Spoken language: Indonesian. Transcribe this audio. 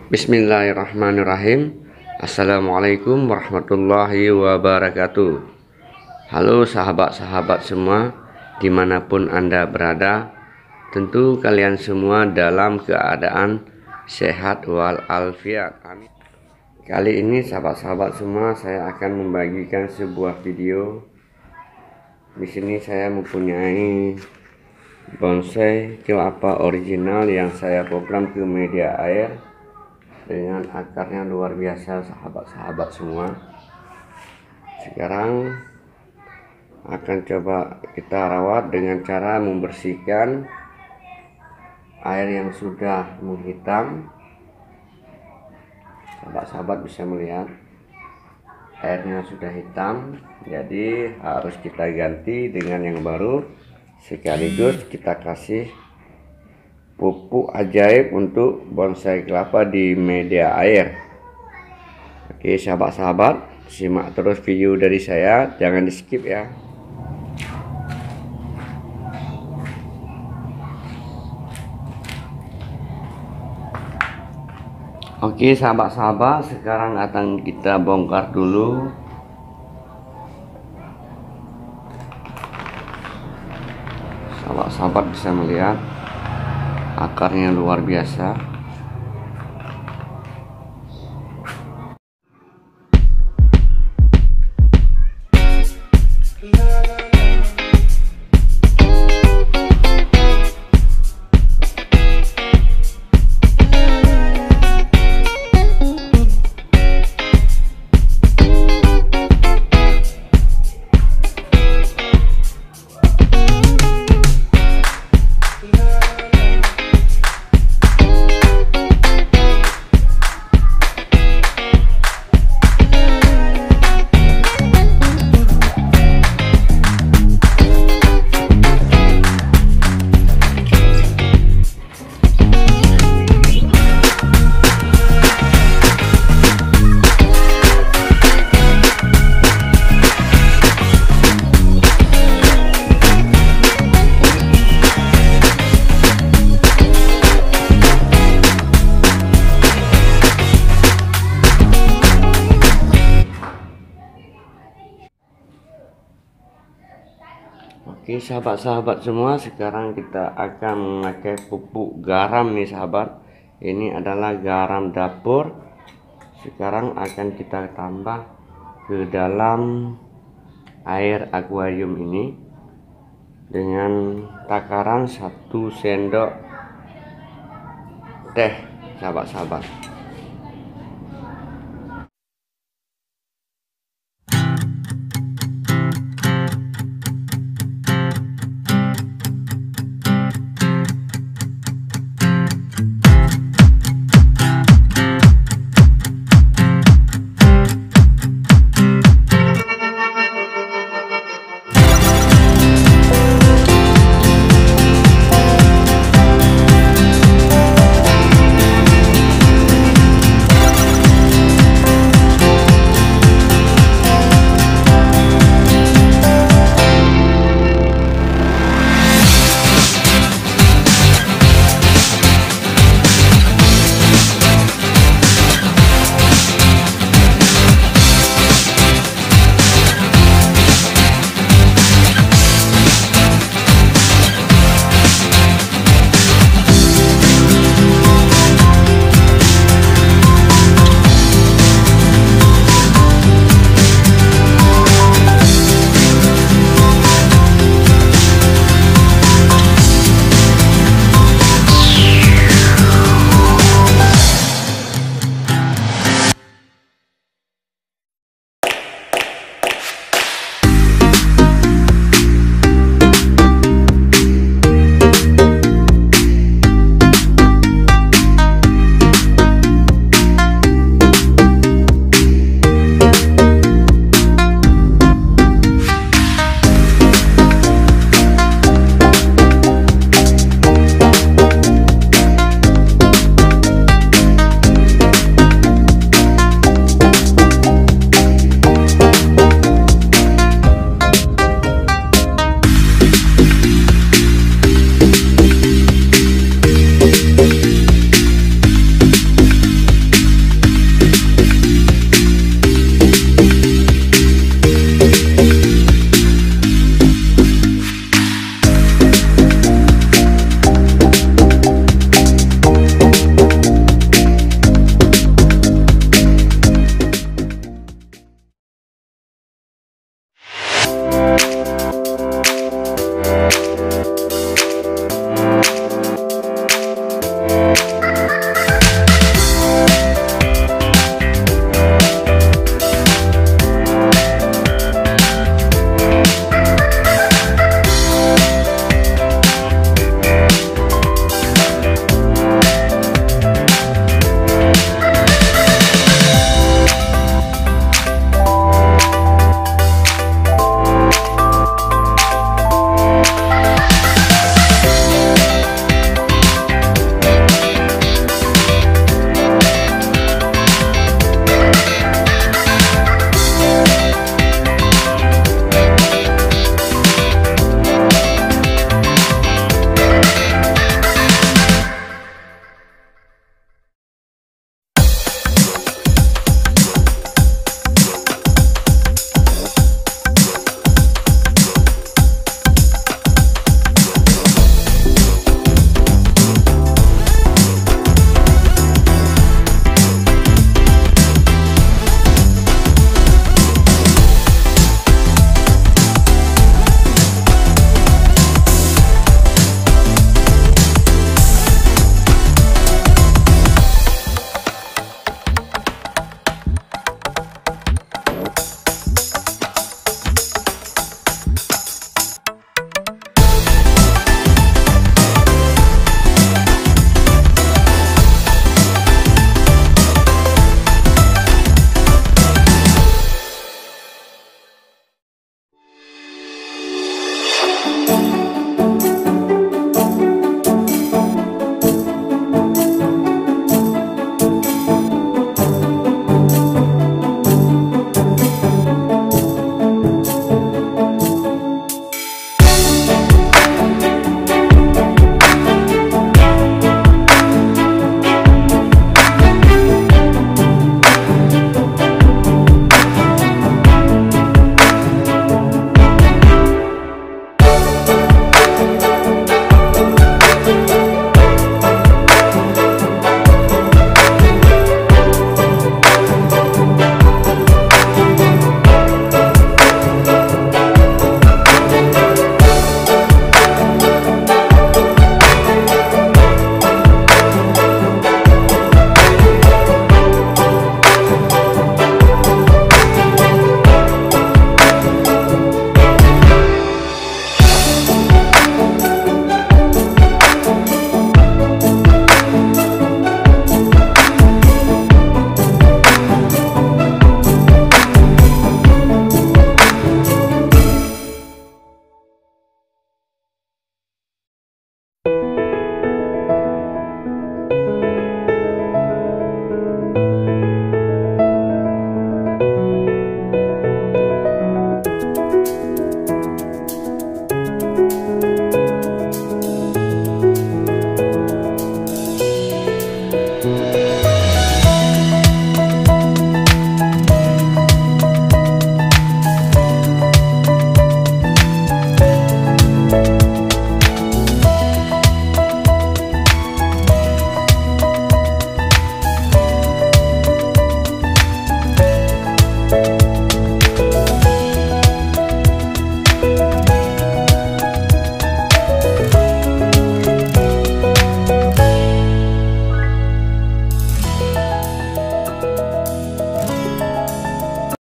Bismillahirrahmanirrahim. Assalamualaikum warahmatullahi wabarakatuh. Halo sahabat-sahabat semua, dimanapun Anda berada, tentu kalian semua dalam keadaan sehat walafiat. Amin. Kali ini sahabat-sahabat semua, saya akan membagikan sebuah video. Di sini saya mempunyai bonsai kelapa original yang saya program ke media air dengan akarnya luar biasa, sahabat-sahabat semua. Sekarang akan coba kita rawat dengan cara membersihkan air yang sudah menghitam. Sahabat-sahabat bisa melihat airnya sudah hitam, jadi harus kita ganti dengan yang baru, sekaligus kita kasih pupuk ajaib untuk bonsai kelapa di media air. Oke sahabat-sahabat, simak terus video dari saya, jangan di skip ya. Oke sahabat-sahabat, sekarang akan kita bongkar dulu. Sahabat-sahabat bisa melihat akarnya luar biasa. Oke sahabat-sahabat semua, sekarang kita akan memakai pupuk garam nih sahabat. Ini adalah garam dapur. Sekarang akan kita tambah ke dalam air akuarium ini dengan takaran 1 sendok teh sahabat-sahabat.